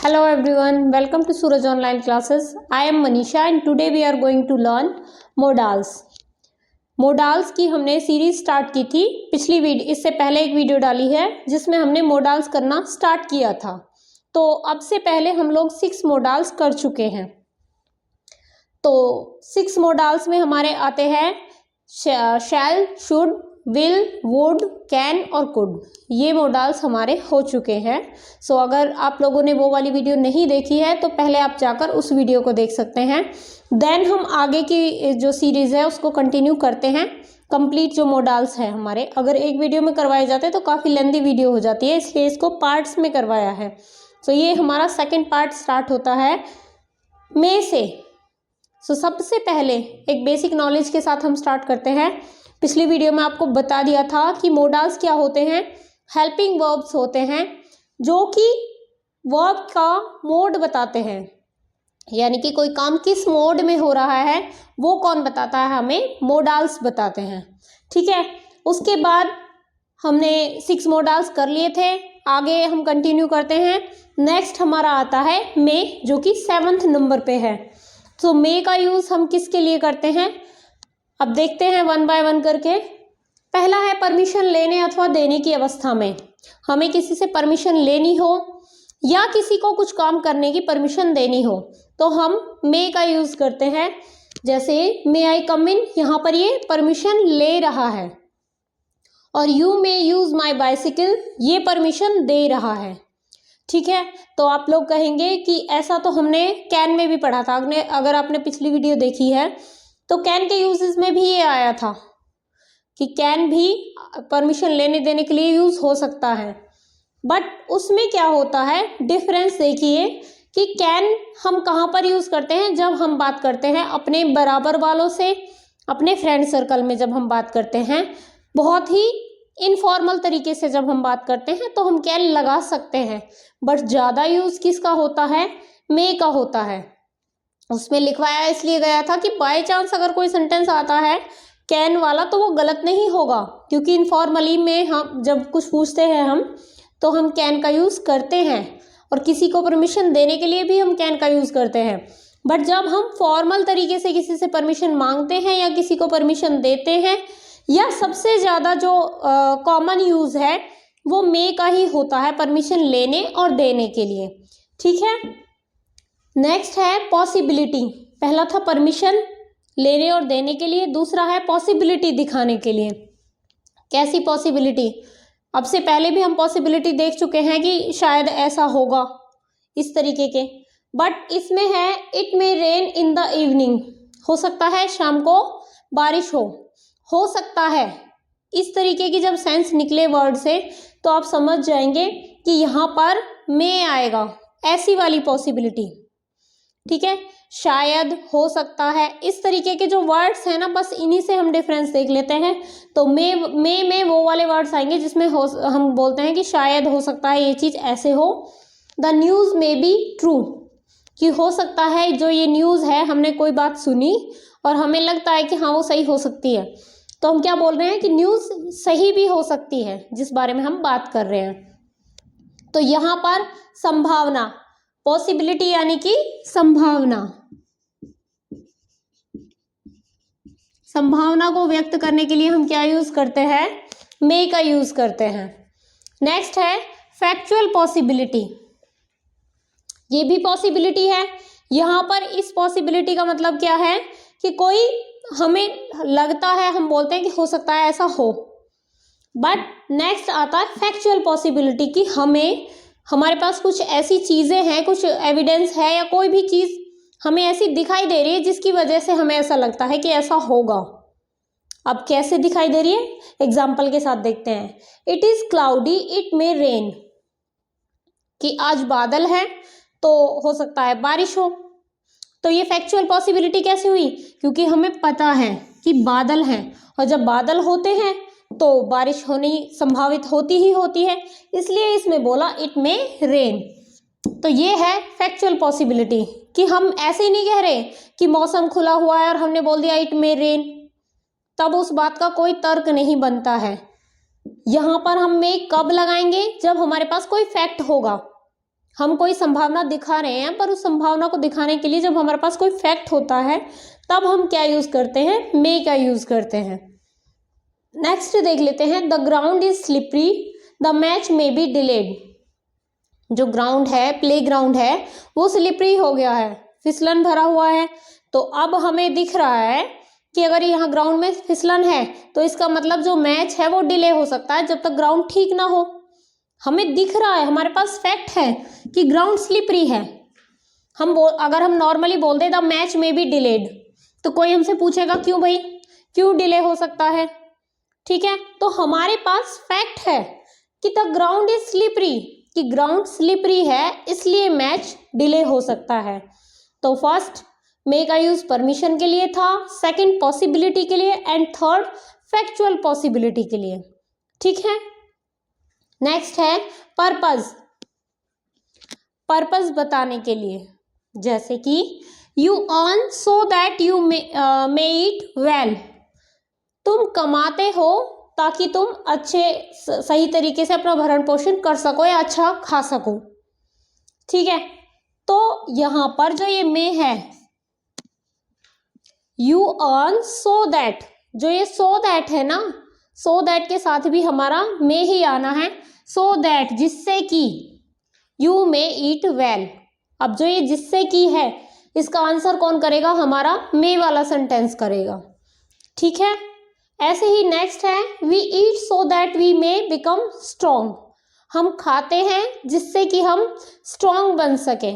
Hello everyone, welcome to Suraj Online Classes. I am Manisha and today we are going to learn modals. Modals की हमने series start की थी इससे पहले एक वीडियो डाली है जिसमें हमने मोडाल्स करना स्टार्ट किया था। तो अब से पहले हम लोग 6 मोडाल्स कर चुके हैं। तो 6 मोडाल्स में हमारे आते हैं शैल, शुड, विल, वुड, कैन और कुड। ये मोडाल्स हमारे हो चुके हैं। सो अगर आप लोगों ने वो वाली वीडियो नहीं देखी है तो पहले आप जाकर उस वीडियो को देख सकते हैं। देन हम आगे की जो सीरीज है उसको कंटिन्यू करते हैं। कंप्लीट जो मोडाल्स हैं हमारे, अगर एक वीडियो में करवाए जाते तो काफ़ी लेंदी वीडियो हो जाती है, इसलिए इसको पार्ट्स में करवाया है। सो ये हमारा सेकेंड पार्ट स्टार्ट होता है मे से। सबसे पहले एक बेसिक नॉलेज के साथ हम स्टार्ट करते हैं। पिछली वीडियो में आपको बता दिया था कि मोडाल्स क्या होते हैं। हेल्पिंग वर्ब्स होते हैं जो कि वर्ब का मोड बताते हैं, यानी कि कोई काम किस मोड में हो रहा है वो कौन बताता है, हमें मोडाल्स बताते हैं। ठीक है, उसके बाद हमने 6 मोडाल्स कर लिए थे। आगे हम कंटिन्यू करते हैं। नेक्स्ट हमारा आता है मे, जो कि 7th नंबर पे है। तो मे का यूज़ हम किसके लिए करते हैं, अब देखते हैं वन बाय वन करके। पहला है परमिशन लेने अथवा देने की अवस्था में। हमें किसी से परमिशन लेनी हो या किसी को कुछ काम करने की परमिशन देनी हो तो हम मे का यूज़ करते हैं। जैसे मे आई कम इन, यहाँ पर ये परमिशन ले रहा है। और you may use my bicycle, ये परमिशन दे रहा है। ठीक है, तो आप लोग कहेंगे कि ऐसा तो हमने कैन में भी पढ़ा था। अगर आपने पिछली वीडियो देखी है तो कैन के यूजेस में भी ये आया था कि कैन भी परमिशन लेने देने के लिए यूज़ हो सकता है। बट उसमें क्या होता है, डिफरेंस देखिए कि कैन हम कहाँ पर यूज़ करते हैं, जब हम बात करते हैं अपने बराबर वालों से, अपने फ्रेंड सर्कल में जब हम बात करते हैं, बहुत ही इनफॉर्मल तरीके से जब हम बात करते हैं तो हम कैन लगा सकते हैं। बट ज़्यादा यूज़ किसका होता है, मे का होता है। उसमें लिखवाया इसलिए गया था कि बाय चांस अगर कोई सेंटेंस आता है कैन वाला तो वो गलत नहीं होगा, क्योंकि इनफॉर्मली में हम जब कुछ पूछते हैं हम तो हम कैन का यूज़ करते हैं, और किसी को परमिशन देने के लिए भी हम कैन का यूज़ करते हैं। बट जब हम फॉर्मल तरीके से किसी से परमिशन मांगते हैं या किसी को परमिशन देते हैं, या सबसे ज़्यादा जो कॉमन यूज़ है वो मे का ही होता है परमिशन लेने और देने के लिए। ठीक है, नेक्स्ट है पॉसिबिलिटी। पहला था परमिशन लेने और देने के लिए, दूसरा है पॉसिबिलिटी दिखाने के लिए। कैसी पॉसिबिलिटी, अब से पहले भी हम पॉसिबिलिटी देख चुके हैं कि शायद ऐसा होगा, इस तरीके के। बट इसमें है it may rain in the evening, हो सकता है शाम को बारिश हो सकता है। इस तरीके की जब सेंस निकले वर्ड से तो आप समझ जाएंगे कि यहाँ पर मे आएगा, ऐसी वाली पॉसिबिलिटी। ठीक है, शायद, हो सकता है, इस तरीके के जो वर्ड्स हैं ना, बस इन्हीं से हम डिफरेंस देख लेते हैं। तो मे में वो वाले वर्ड्स आएंगे जिसमें हम बोलते हैं कि शायद हो सकता है ये चीज़ ऐसे हो। The news may be true, कि हो सकता है जो ये न्यूज़ है, हमने कोई बात सुनी और हमें लगता है कि हाँ वो सही हो सकती है, तो हम क्या बोल रहे हैं कि न्यूज़ सही भी हो सकती है जिस बारे में हम बात कर रहे हैं। तो यहाँ पर संभावना, पॉसिबिलिटी यानी कि संभावना, संभावना को व्यक्त करने के लिए हम क्या यूज करते हैं, मे का यूज करते हैं। नेक्स्ट है फैक्चुअल पॉसिबिलिटी। ये भी पॉसिबिलिटी है। यहाँ पर इस पॉसिबिलिटी का मतलब क्या है कि कोई हमें लगता है, हम बोलते हैं कि हो सकता है ऐसा हो। बट नेक्स्ट आता है फैक्चुअल पॉसिबिलिटी, कि हमारे पास कुछ ऐसी चीज़ें हैं, कुछ एविडेंस है या कोई भी चीज़ हमें ऐसी दिखाई दे रही है जिसकी वजह से हमें ऐसा लगता है कि ऐसा होगा। अब कैसे दिखाई दे रही है, एग्जाम्पल के साथ देखते हैं। It is cloudy it may rain, कि आज बादल है तो हो सकता है बारिश हो। तो ये फैक्चुअल पॉसिबिलिटी कैसे हुई, क्योंकि हमें पता है कि बादल हैं, और जब बादल होते हैं तो बारिश होनी संभावित होती ही होती है, इसलिए इसमें बोला इट मे रेन। तो ये है फैक्चुअल पॉसिबिलिटी, कि हम ऐसे ही नहीं कह रहे कि मौसम खुला हुआ है और हमने बोल दिया इट मे रेन, तब उस बात का कोई तर्क नहीं बनता है। यहाँ पर हम मे कब लगाएंगे, जब हमारे पास कोई फैक्ट होगा, हम कोई संभावना दिखा रहे हैं, पर उस संभावना को दिखाने के लिए जब हमारे पास कोई फैक्ट होता है तब हम क्या यूज करते हैं, मे का यूज करते हैं। नेक्स्ट देख लेते हैं, the ground is slippery the match may be delayed. जो ग्राउंड है, प्ले ग्राउंड है, वो स्लिपरी हो गया है, फिसलन भरा हुआ है। तो अब हमें दिख रहा है कि अगर यहाँ ग्राउंड में फिसलन है तो इसका मतलब जो मैच है वो डिले हो सकता है जब तक ग्राउंड ठीक ना हो। हमें दिख रहा है, हमारे पास फैक्ट है कि ग्राउंड स्लिपरी है। अगर हम नॉर्मली बोल दें द मैच में बी डिलेड, तो कोई हमसे पूछेगा क्यों भाई, क्यों डिले हो सकता है, ठीक है। तो हमारे पास फैक्ट है कि द ग्राउंड इज स्लिपरी, कि ग्राउंड स्लिपरी है इसलिए मैच डिले हो सकता है। तो फर्स्ट मे का यूज परमिशन के लिए था, सेकंड पॉसिबिलिटी के लिए, एंड थर्ड फैक्चुअल पॉसिबिलिटी के लिए, ठीक है। नेक्स्ट है पर्पस, पर्पस बताने के लिए, जैसे कि you earn so that you may eat well, तुम कमाते हो ताकि तुम अच्छे सही तरीके से अपना भरण पोषण कर सको या अच्छा खा सको, ठीक है। तो यहां पर जो ये मे है, यू अर्न सो दैट, जो ये सो दैट है ना, सो दैट के साथ भी हमारा मे ही आना है, सो दैट जिससे कि, यू मे ईट वेल। अब जो ये जिससे की है इसका आंसर कौन करेगा, हमारा मे वाला सेंटेंस करेगा, ठीक है। ऐसे ही नेक्स्ट है we eat so that we may become strong, हम खाते हैं जिससे कि हम स्ट्रॉन्ग बन सके।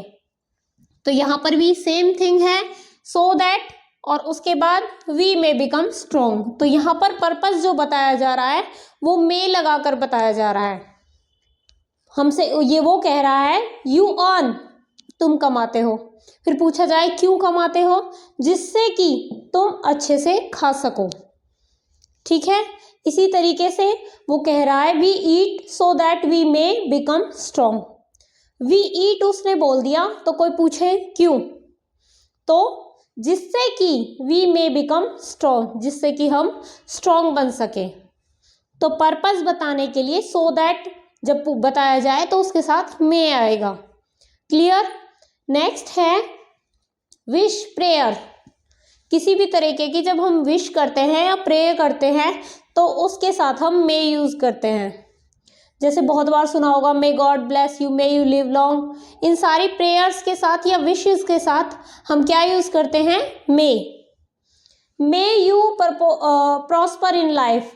तो यहाँ पर भी सेम थिंग है, सो दैट और उसके बाद वी मे बिकम स्ट्रॉन्ग। तो यहाँ पर पर्पस जो बताया जा रहा है वो मे लगाकर बताया जा रहा है। हमसे ये वो कह रहा है यू अर्न, तुम कमाते हो, फिर पूछा जाए क्यों कमाते हो, जिससे कि तुम अच्छे से खा सको, ठीक है। इसी तरीके से वो कह रहा है we eat so that we may become strong, we eat उसने बोल दिया तो कोई पूछे क्यों, तो जिससे कि वी मे बिकम स्ट्रॉन्ग, जिससे कि हम स्ट्रॉन्ग बन सके। तो पर्पस बताने के लिए सो दैट जब बताया जाए तो उसके साथ मे आएगा, क्लियर। नेक्स्ट है विश प्रेयर, किसी भी तरीके की जब हम विश करते हैं या प्रे करते हैं तो उसके साथ हम मे यूज करते हैं। जैसे बहुत बार सुना होगा may God bless you, may you live long, इन सारी प्रेयर्स के साथ या विशेस के साथ हम क्या यूज करते हैं, may you prosper in life.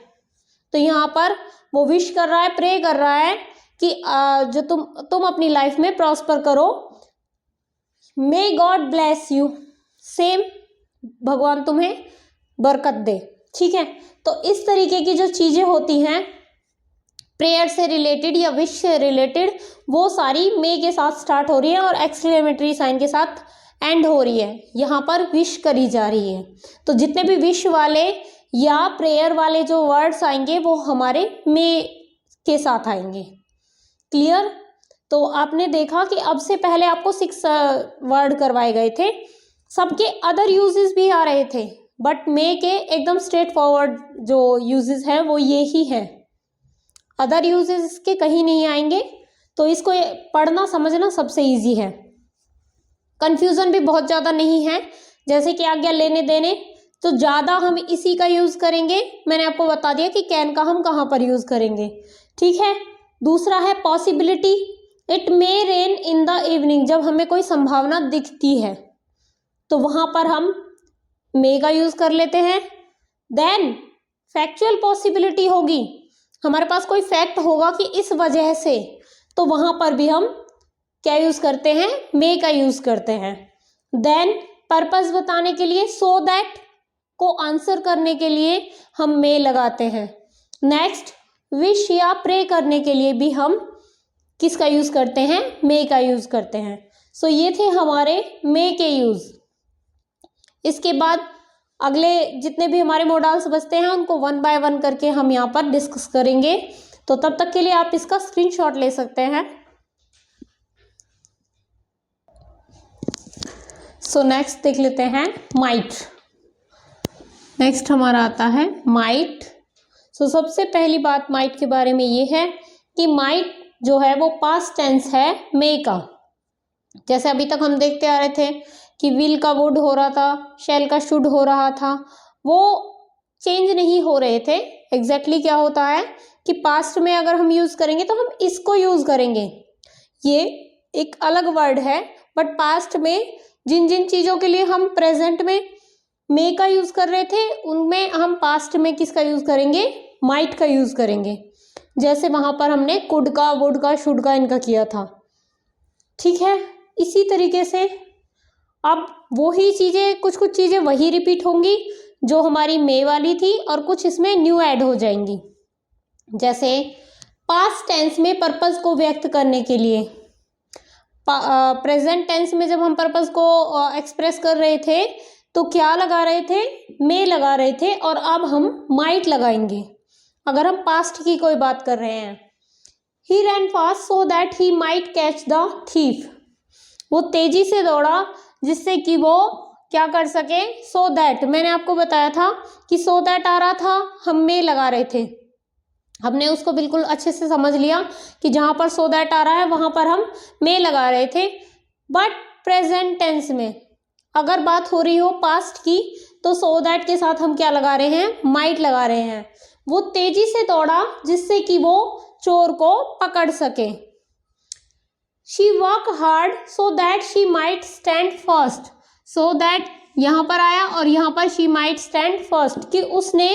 तो यहाँ पर वो विश कर रहा है, प्रे कर रहा है कि जो तुम अपनी लाइफ में प्रॉस्पर करो, मे गॉड ब्लेस यू, सेम भगवान तुम्हें बरकत दे, ठीक है। तो इस तरीके की जो चीजें होती हैं प्रेयर से रिलेटेड या विश से रिलेटेड, वो सारी मे के साथ स्टार्ट हो रही है और एक्सक्लेमेटरी साइन के साथ एंड हो रही है, यहाँ पर विश करी जा रही है। तो जितने भी विश वाले या प्रेयर वाले जो वर्ड्स आएंगे वो हमारे मे के साथ आएंगे, क्लियर। तो आपने देखा कि अब से पहले आपको 6 वर्ड करवाए गए थे, सबके अदर यूजेस भी आ रहे थे, बट मे के एकदम स्ट्रेट फॉरवर्ड जो यूजेस है वो ये ही है, अदर यूजेस इसके कहीं नहीं आएंगे। तो इसको पढ़ना समझना सबसे इजी है, कंफ्यूजन भी बहुत ज़्यादा नहीं है। जैसे कि आज्ञा लेने देने, तो ज़्यादा हम इसी का यूज़ करेंगे, मैंने आपको बता दिया कि कैन का हम कहाँ पर यूज़ करेंगे, ठीक है। दूसरा है possibility, it may rain in the evening, जब हमें कोई संभावना दिखती है तो वहाँ पर हम मे का यूज़ कर लेते हैं। देन फैक्चुअल पॉसिबिलिटी होगी, हमारे पास कोई फैक्ट होगा कि इस वजह से, तो वहाँ पर भी हम क्या यूज़ करते हैं, मे का यूज़ करते हैं। देन पर्पस बताने के लिए सो दैट को आंसर करने के लिए हम मे लगाते हैं। नेक्स्ट विश या प्रे करने के लिए भी हम किसका यूज़ करते हैं, मे का यूज़ करते हैं। सो ये थे हमारे मे के यूज़। इसके बाद अगले जितने भी हमारे मॉडल्स बचते हैं उनको 1 बाय 1 करके हम यहाँ पर डिस्कस करेंगे। तो तब तक के लिए आप इसका स्क्रीनशॉट ले सकते हैं। सो नेक्स्ट देख लेते हैं माइट। नेक्स्ट हमारा आता है माइट। सो सबसे पहली बात माइट के बारे में ये है कि माइट जो है वो पास्ट टेंस है मे का, जैसे अभी तक हम देखते आ रहे थे कि विल का वुड हो रहा था, शैल का शुड हो रहा था, वो चेंज नहीं हो रहे थे। एग्जैक्टली क्या होता है कि पास्ट में अगर हम यूज़ करेंगे तो हम इसको यूज़ करेंगे। ये एक अलग वर्ड है, बट पास्ट में जिन जिन चीज़ों के लिए हम प्रेजेंट में मे का यूज़ कर रहे थे, उनमें हम पास्ट में किसका यूज़ करेंगे? माइट का यूज़ करेंगे। जैसे वहाँ पर हमने कुड का, वुड का, शुड का इनका किया था। ठीक है, इसी तरीके से अब वही चीज़ें, कुछ कुछ चीज़ें वही रिपीट होंगी जो हमारी मे वाली थी, और कुछ इसमें न्यू ऐड हो जाएंगी। जैसे पास्ट टेंस में पर्पस को व्यक्त करने के लिए, प्रेजेंट टेंस में जब हम पर्पस को एक्सप्रेस कर रहे थे तो क्या लगा रहे थे? मे लगा रहे थे, और अब हम माइट लगाएंगे अगर हम पास्ट की कोई बात कर रहे हैं। He ran fast so that he might catch the thief. वो तेजी से दौड़ा जिससे कि वो क्या कर सके? सो दैट, मैंने आपको बताया था कि सो दैट आ रहा था, हम मे लगा रहे थे। हमने उसको बिल्कुल अच्छे से समझ लिया कि जहाँ पर सो दैट आ रहा है वहाँ पर हम मे लगा रहे थे। बट प्रेजेंट टेंस में अगर बात हो रही हो पास्ट की तो सो दैट के साथ हम क्या लगा रहे हैं? माइट लगा रहे हैं। वो तेजी से दौड़ा जिससे कि वो चोर को पकड़ सके। She work hard so that she might stand first. So that यहाँ पर आया और यहाँ पर शी माइट स्टैंड फर्स्ट, कि उसने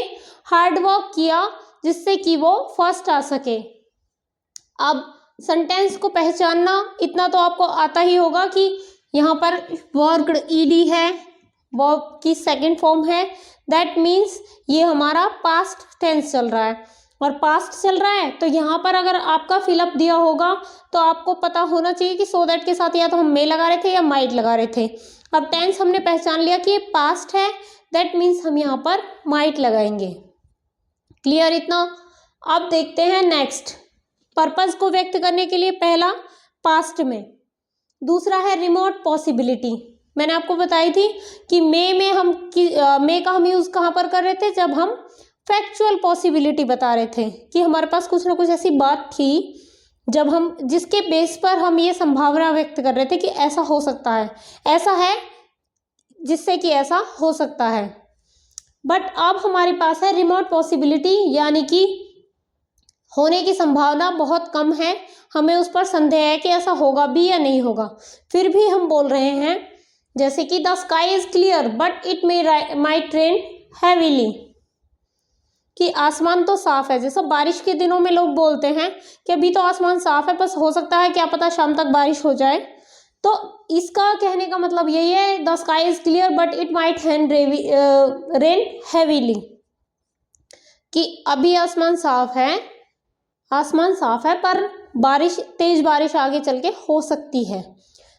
हार्ड वर्क किया जिससे कि वो फर्स्ट आ सके। अब सेंटेंस को पहचानना इतना तो आपको आता ही होगा कि यहाँ पर वर्क्ड ईडी है, वर्ब की सेकंड फॉर्म है। दैट मीन्स ये हमारा पास्ट टेंस चल रहा है, और पास्ट चल रहा है तो यहाँ पर अगर आपका फिलअप दिया होगा तो आपको पता होना चाहिए कि सो दैट के साथ या तो हम मे लगा रहे थे या माइट लगा रहे थे। अब टेंस हमने पहचान लिया कि ये पास्ट है, दैट मीन्स हम यहाँ पर माइट लगाएंगे। क्लियर इतना? अब देखते हैं नेक्स्ट। पर्पस को व्यक्त करने के लिए पहला पास्ट में, दूसरा है रिमोट पॉसिबिलिटी। मैंने आपको बताई थी कि मे का हम यूज़ कहाँ पर कर रहे थे? जब हम फैक्चुअल पॉसिबिलिटी बता रहे थे कि हमारे पास कुछ ना कुछ ऐसी बात थी जब हम जिसके बेस पर हम ये संभावना व्यक्त कर रहे थे कि ऐसा हो सकता है, ऐसा है जिससे कि ऐसा हो सकता है। बट अब हमारे पास है रिमोट पॉसिबिलिटी, यानी कि होने की संभावना बहुत कम है, हमें उस पर संदेह है कि ऐसा होगा भी या नहीं होगा, फिर भी हम बोल रहे हैं। जैसे कि the sky is clear but it might rain heavily, कि आसमान तो साफ है। जैसा बारिश के दिनों में लोग बोलते हैं कि अभी तो आसमान साफ है, बस हो सकता है क्या पता शाम तक बारिश हो जाए। तो इसका कहने का मतलब यही है, the sky is clear but it might rain heavily, कि अभी आसमान साफ है पर तेज बारिश आगे चल के हो सकती है।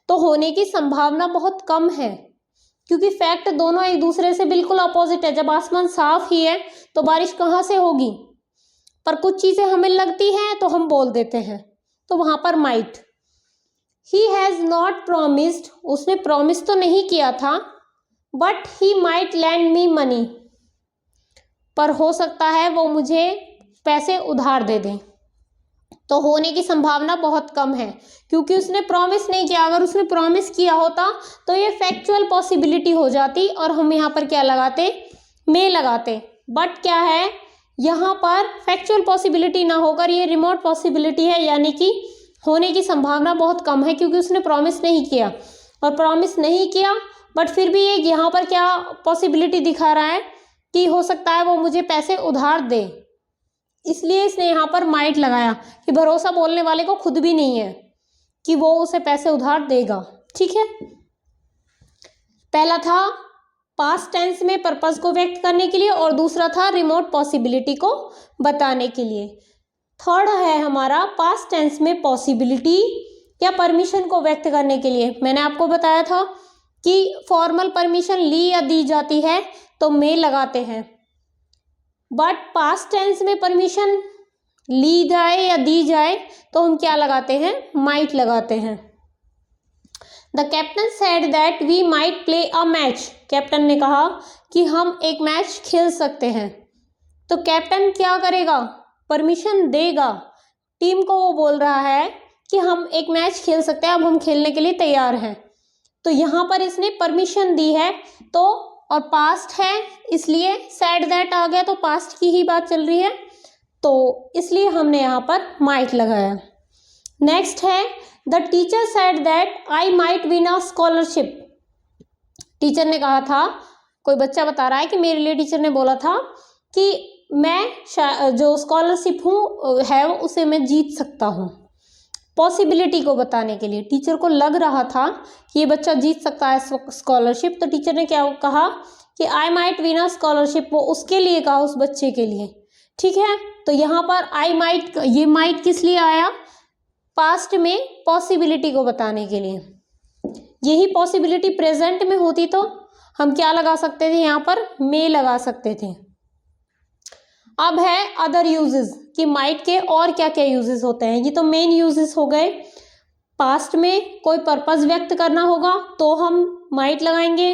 तो होने की संभावना बहुत कम है, क्योंकि फैक्ट दोनों एक दूसरे से बिल्कुल अपोजिट है। जब आसमान साफ ही है तो बारिश कहाँ से होगी? पर कुछ चीजें हमें लगती हैं तो हम बोल देते हैं, तो वहां पर might. He has not promised, उसने प्रॉमिस तो नहीं किया था, but he might land me money, पर हो सकता है वो मुझे पैसे उधार दे दें। तो होने की संभावना बहुत कम है क्योंकि उसने प्रॉमिस नहीं किया। अगर उसने प्रॉमिस किया होता तो ये फैक्चुअल पॉसिबिलिटी हो जाती और हम यहाँ पर क्या लगाते? मे लगाते। बट क्या है, यहाँ पर फैक्चुअल पॉसिबिलिटी ना होकर ये रिमोट पॉसिबिलिटी है, यानी कि होने की संभावना बहुत कम है क्योंकि उसने प्रॉमिस नहीं किया। और प्रॉमिस नहीं किया बट फिर भी ये यहाँ पर क्या पॉसिबिलिटी दिखा रहा है कि हो सकता है वो मुझे पैसे उधार दे, इसलिए इसने यहाँ पर माइट लगाया कि भरोसा बोलने वाले को खुद भी नहीं है कि वो उसे पैसे उधार देगा। ठीक है, पहला था पास्ट टेंस में पर्पस को व्यक्त करने के लिए और दूसरा था रिमोट पॉसिबिलिटी को बताने के लिए। थर्ड है हमारा पास्ट टेंस में पॉसिबिलिटी या परमिशन को व्यक्त करने के लिए। मैंने आपको बताया था कि फॉर्मल परमिशन ली या दी जाती है तो मे लगाते हैं, बट पास्ट टेंस में परमिशन ली जाए या दी जाए तो हम क्या लगाते हैं? माइट लगाते हैं। The captain said that we might play a match, captain ने कहा कि हम एक मैच खेल सकते हैं। तो कैप्टन क्या करेगा? परमिशन देगा। टीम को वो बोल रहा है कि हम एक मैच खेल सकते हैं, अब हम खेलने के लिए तैयार हैं। तो यहाँ पर इसने परमिशन दी है, तो और पास्ट है इसलिए सेड दैट आ गया, तो पास्ट की ही बात चल रही है, तो इसलिए हमने यहाँ पर माइट लगाया। नेक्स्ट है the teacher said that I might win a scholarship. Teacher ने कहा था, कोई बच्चा बता रहा है कि मेरे लिए टीचर ने बोला था कि मैं जो स्कॉलरशिप है उसे मैं जीत सकता हूँ। पॉसिबिलिटी को बताने के लिए टीचर को लग रहा था कि ये बच्चा जीत सकता है स्कॉलरशिप, तो टीचर ने क्या कहा कि I might win a scholarship, वो उसके लिए कहा, उस बच्चे के लिए। ठीक है, तो यहाँ पर आई माइट, ये माइट किस लिए आया, पास्ट में पॉसिबिलिटी को बताने के लिए। यही पॉसिबिलिटी प्रेजेंट में होती तो हम क्या लगा सकते थे, यहाँ पर मे लगा सकते थे। अब है अदर यूजेस कि माइट के और क्या क्या यूजेस होते हैं। ये तो मेन यूजेस हो गए। पास्ट में कोई पर्पस व्यक्त करना होगा तो हम माइट लगाएंगे,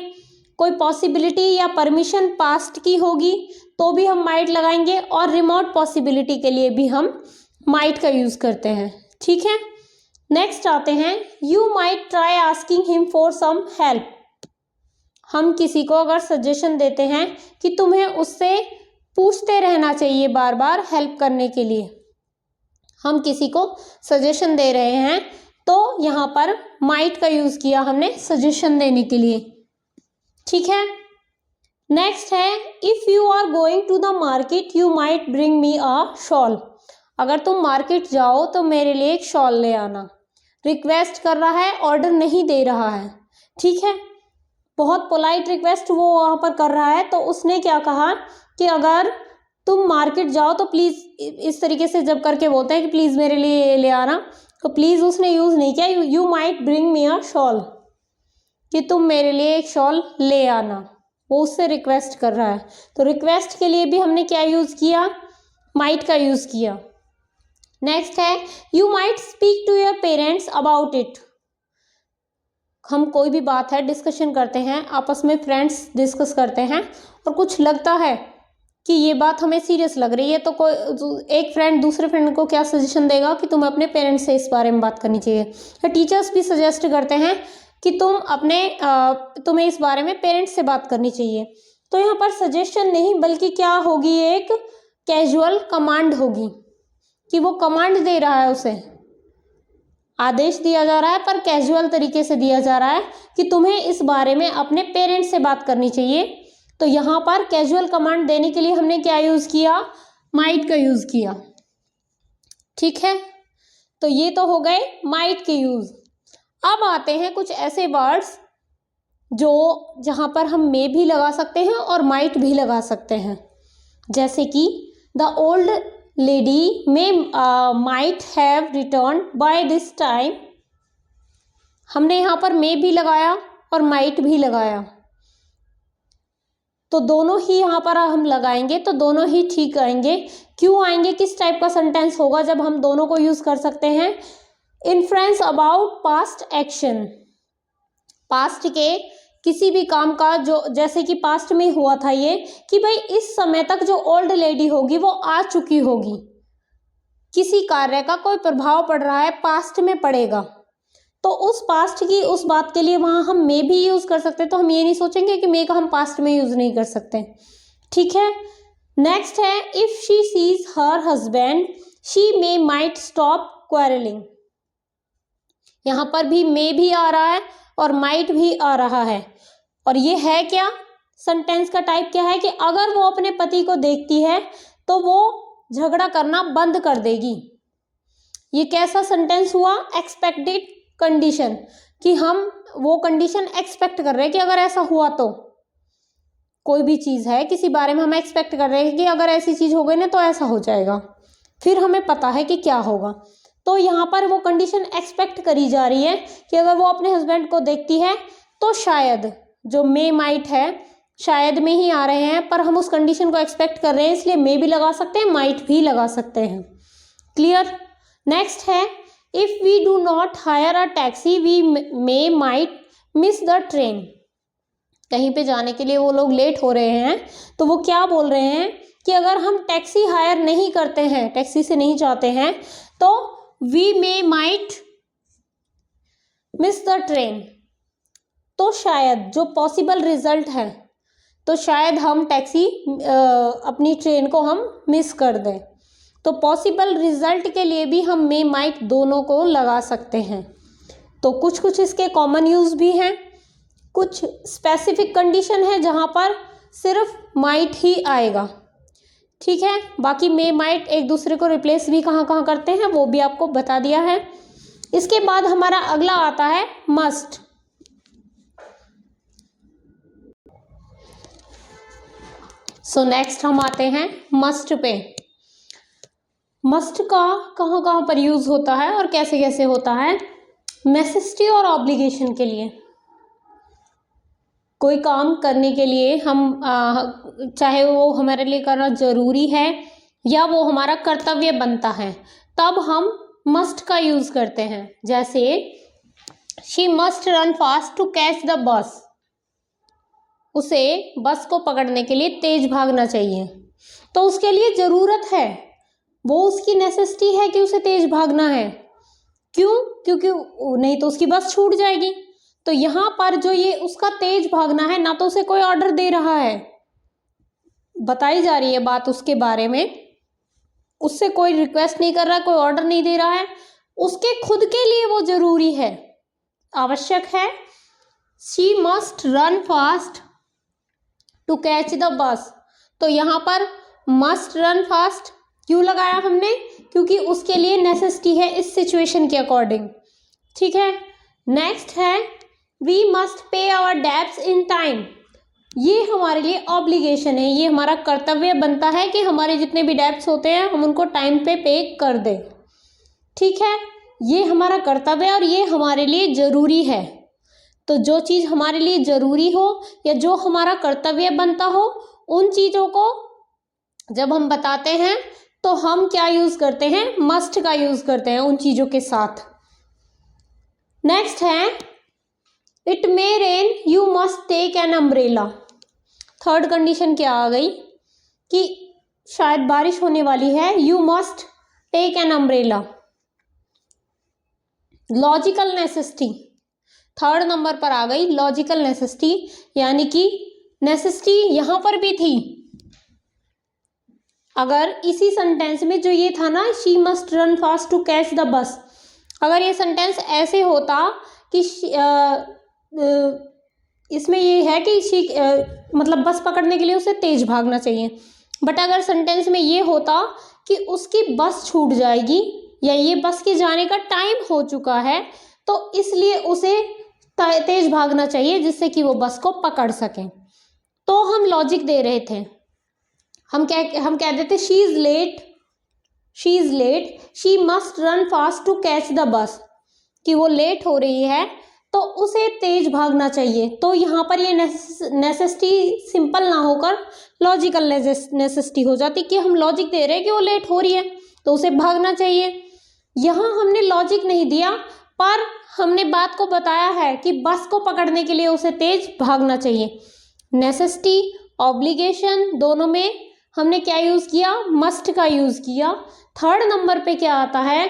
कोई पॉसिबिलिटी या परमिशन पास्ट की होगी तो भी हम माइट लगाएंगे, और रिमोट पॉसिबिलिटी के लिए भी हम माइट का यूज करते हैं। ठीक है, नेक्स्ट आते हैं you might try asking him for some help. हम किसी को अगर सजेशन देते हैं कि तुम्हें उससे पूछते रहना चाहिए बार बार हेल्प करने के लिए, हम किसी को सजेशन दे रहे हैं तो यहाँ पर माइट का यूज किया हमने सजेशन देने के लिए। ठीक है, नेक्स्ट है if you are going to the market you might bring me a shawl. अगर तुम मार्केट जाओ तो मेरे लिए एक शॉल ले आना। रिक्वेस्ट कर रहा है, ऑर्डर नहीं दे रहा है। ठीक है, बहुत पोलाइट रिक्वेस्ट वो वहाँ पर कर रहा है, तो उसने क्या कहा कि अगर तुम मार्केट जाओ तो प्लीज़, इस तरीके से जब करके बोलते हैं कि प्लीज़ मेरे लिए ले आना, तो प्लीज़ उसने यूज़ नहीं किया, you might bring me a shawl, कि तुम मेरे लिए एक शॉल ले आना। वो उससे रिक्वेस्ट कर रहा है, तो रिक्वेस्ट के लिए भी हमने क्या यूज़ किया, माइट का यूज़ किया। नेक्स्ट है you might speak to your parents about it. हम कोई भी बात है डिस्कशन करते हैं, आपस में फ्रेंड्स डिस्कस करते हैं, और कुछ लगता है कि ये बात हमें सीरियस लग रही है, तो कोई एक फ्रेंड दूसरे फ्रेंड को क्या सजेशन देगा कि तुम अपने पेरेंट्स से इस बारे में बात करनी चाहिए। तो टीचर्स भी सजेस्ट करते हैं कि तुम्हें इस बारे में पेरेंट्स से बात करनी चाहिए। तो यहाँ पर सजेशन नहीं बल्कि क्या होगी, एक कैजुअल कमांड होगी, कि वो कमांड दे रहा है, उसे आदेश दिया जा रहा है पर कैजुअल तरीके से दिया जा रहा है कि तुम्हें इस बारे में अपने पेरेंट्स से बात करनी चाहिए। तो यहाँ पर कैजुअल कमांड देने के लिए हमने क्या यूज़ किया, माइट का यूज़ किया। ठीक है, तो ये तो हो गए माइट के यूज़। अब आते हैं कुछ ऐसे वर्ड्स जो जहाँ पर हम मे भी लगा सकते हैं और माइट भी लगा सकते हैं, जैसे कि the old lady may might have return by this time. हमने यहाँ पर मे भी लगाया और माइट भी लगाया, तो दोनों ही यहाँ पर हम लगाएंगे तो दोनों ही ठीक आएंगे। क्यों आएंगे, किस टाइप का सेंटेंस होगा जब हम दोनों को यूज कर सकते हैं। Influence about past action, past के किसी भी काम का, जो जैसे कि पास्ट में हुआ था ये कि भाई इस समय तक जो ओल्ड लेडी होगी वो आ चुकी होगी, किसी कार्य का कोई प्रभाव पड़ रहा है, पास्ट में पड़ेगा, तो उस पास्ट की उस बात के लिए वहाँ हम मे भी यूज़ कर सकते हैं। तो हम ये नहीं सोचेंगे कि मे का हम पास्ट में यूज़ नहीं कर सकते। ठीक है, नेक्स्ट है if she sees her husband she may might stop quarrelling. यहाँ पर भी मे भी आ रहा है और माइट भी आ रहा है, और ये है क्या, सेंटेंस का टाइप क्या है कि अगर वो अपने पति को देखती है तो वो झगड़ा करना बंद कर देगी। ये कैसा सेंटेंस हुआ, एक्सपेक्टेड कंडीशन, कि हम वो कंडीशन एक्सपेक्ट कर रहे हैं कि अगर ऐसा हुआ तो, कोई भी चीज़ है किसी बारे में हम एक्सपेक्ट कर रहे हैं कि अगर ऐसी चीज़ हो गई ना तो ऐसा हो जाएगा, फिर हमें पता है कि क्या होगा। तो यहाँ पर वो कंडीशन एक्सपेक्ट करी जा रही है कि अगर वो अपने हस्बैंड को देखती है तो शायद, जो मे माइट है शायद में ही आ रहे हैं, पर हम उस कंडीशन को एक्सपेक्ट कर रहे हैं इसलिए मे भी लगा सकते हैं, माइट भी लगा सकते हैं। क्लियर। नेक्स्ट है if we do not hire a taxi we may might miss the train. कहीं पे जाने के लिए वो लोग लेट हो रहे हैं तो वो क्या बोल रहे हैं कि अगर हम टैक्सी हायर नहीं करते हैं, टैक्सी से नहीं जाते हैं, तो we may might miss the train, तो शायद जो पॉसिबल रिजल्ट है, तो शायद हम टैक्सी अपनी ट्रेन को हम मिस कर दें। तो पॉसिबल रिजल्ट के लिए भी हम मे माइट दोनों को लगा सकते हैं। तो कुछ कुछ इसके कॉमन यूज़ भी हैं, कुछ स्पेसिफिक कंडीशन है जहाँ पर सिर्फ माइट ही आएगा। ठीक है, बाकी मे माइट एक दूसरे को रिप्लेस भी कहाँ कहाँ करते हैं वो भी आपको बता दिया है। इसके बाद हमारा अगला आता है मस्ट। सो नेक्स्ट हम आते हैं मस्ट पे। मस्ट का कहाँ कहाँ पर यूज होता है और कैसे कैसे होता है। नेसेसिटी और ऑब्लिगेशन के लिए, कोई काम करने के लिए हम चाहे वो हमारे लिए करना जरूरी है या वो हमारा कर्तव्य बनता है, तब हम मस्ट का यूज करते हैं। जैसे she must run fast to catch the bus, उसे बस को पकड़ने के लिए तेज भागना चाहिए, तो उसके लिए जरूरत है, वो उसकी नेसेसिटी है कि उसे तेज भागना है। क्यों? क्योंकि नहीं तो उसकी बस छूट जाएगी। तो यहाँ पर जो ये उसका तेज भागना है, ना तो उसे कोई ऑर्डर दे रहा है, बताई जा रही है बात उसके बारे में, उससे कोई रिक्वेस्ट नहीं कर रहा, कोई ऑर्डर नहीं दे रहा है, उसके खुद के लिए वो जरूरी है, आवश्यक है। She must run fast to catch the bus, तो यहाँ पर मस्ट रन फास्ट क्यों लगाया हमने? क्योंकि उसके लिए नेसेसिटी है इस सिचुएशन के अकॉर्डिंग। ठीक है, नेक्स्ट है we must pay our debts in time, ये हमारे लिए ऑब्लिगेशन है, ये हमारा कर्तव्य बनता है कि हमारे जितने भी डेब्ट्स होते हैं हम उनको टाइम पे कर दें। ठीक है, ये हमारा कर्तव्य है और ये हमारे लिए ज़रूरी है। तो जो चीज़ हमारे लिए ज़रूरी हो या जो हमारा कर्तव्य बनता हो, उन चीज़ों को जब हम बताते हैं तो हम क्या यूज़ करते हैं? मस्ट का यूज़ करते हैं उन चीज़ों के साथ। नेक्स्ट है it may rain you must take an umbrella. Third condition क्या आ गई कि शायद बारिश होने वाली है, you must take an umbrella. Logical necessity third number पर आ गई, लॉजिकल नेसेसिटी, यानी कि नेसेसिटी यहां पर भी थी। अगर इसी सेंटेंस में जो ये था ना, she must run fast to catch the bus, अगर ये सेंटेंस ऐसे होता कि इसमें ये है कि मतलब बस पकड़ने के लिए उसे तेज भागना चाहिए, बट अगर सेंटेंस में ये होता कि उसकी बस छूट जाएगी या ये बस के जाने का टाइम हो चुका है, तो इसलिए उसे तेज भागना चाहिए जिससे कि वो बस को पकड़ सकें, तो हम लॉजिक दे रहे थे। हम कहते थे she is late she must run fast to catch the bus, कि वो लेट हो रही है तो उसे तेज भागना चाहिए। तो यहाँ पर ये नेसेसिटी सिंपल ना होकर लॉजिकल नेसेसिटी हो जाती कि हम लॉजिक दे रहे हैं कि वो लेट हो रही है तो उसे भागना चाहिए। यहाँ हमने लॉजिक नहीं दिया, पर हमने बात को बताया है कि बस को पकड़ने के लिए उसे तेज भागना चाहिए। नेसेसिटी ऑब्लिगेशन दोनों में हमने क्या यूज़ किया? मस्ट का यूज़ किया। थर्ड नंबर पे क्या आता है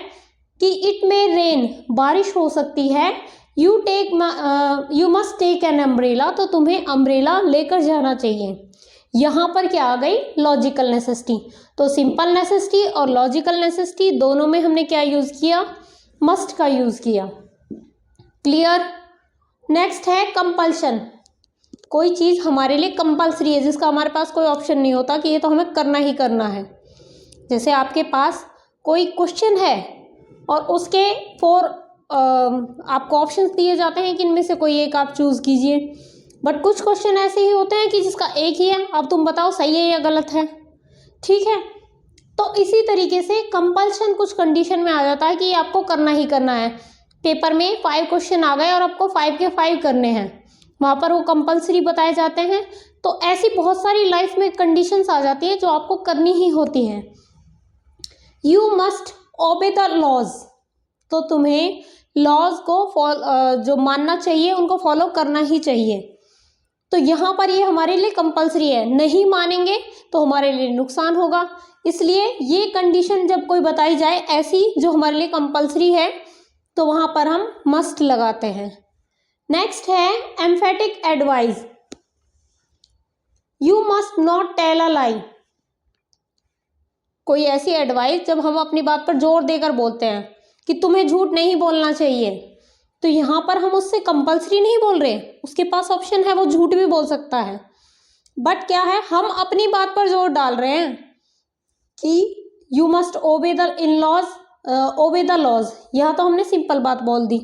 कि इट में रेन, बारिश हो सकती है, you must take an umbrella, तो तुम्हें अम्ब्रेला लेकर जाना चाहिए। यहाँ पर क्या आ गई? Logical necessity. तो सिंपल नेसेसिटी और लॉजिकल नेसेसिटी दोनों में हमने क्या यूज़ किया? मस्ट का यूज़ किया। क्लियर? नेक्स्ट है कंपल्शन। कोई चीज़ हमारे लिए कंपल्सरी है, जिसका हमारे पास कोई ऑप्शन नहीं होता कि ये तो हमें करना ही करना है। जैसे आपके पास कोई क्वेश्चन है और उसके आपको ऑप्शंस दिए जाते हैं कि इनमें से कोई एक आप चूज़ कीजिए, बट कुछ क्वेश्चन ऐसे ही होते हैं कि जिसका एक ही है, अब तुम बताओ सही है या गलत है। ठीक है, तो इसी तरीके से कंपल्शन कुछ कंडीशन में आ जाता है कि आपको करना ही करना है। पेपर में 5 क्वेश्चन आ गए और आपको 5 के 5 करने हैं, वहाँ पर वो कंपल्सरी बताए जाते हैं। तो ऐसी बहुत सारी लाइफ में कंडीशंस आ जाती हैं जो आपको करनी ही होती हैं। You must obey the laws, तो तुम्हें लॉज को जो मानना चाहिए उनको फॉलो करना ही चाहिए। तो यहाँ पर ये हमारे लिए कंपल्सरी है, नहीं मानेंगे तो हमारे लिए नुकसान होगा। इसलिए ये कंडीशन जब कोई बताई जाए ऐसी जो हमारे लिए कंपल्सरी है, तो वहाँ पर हम मस्ट लगाते हैं। नेक्स्ट है emphatic advice, you must not tell a lie. कोई ऐसी एडवाइस जब हम अपनी बात पर जोर देकर बोलते हैं कि तुम्हें झूठ नहीं बोलना चाहिए, तो यहाँ पर हम उससे कंपल्सरी नहीं बोल रहे, उसके पास ऑप्शन है, वो झूठ भी बोल सकता है, बट क्या है, हम अपनी बात पर जोर डाल रहे हैं कि you must obey the in laws, obey the laws. यहाँ तो हमने सिंपल बात बोल दी,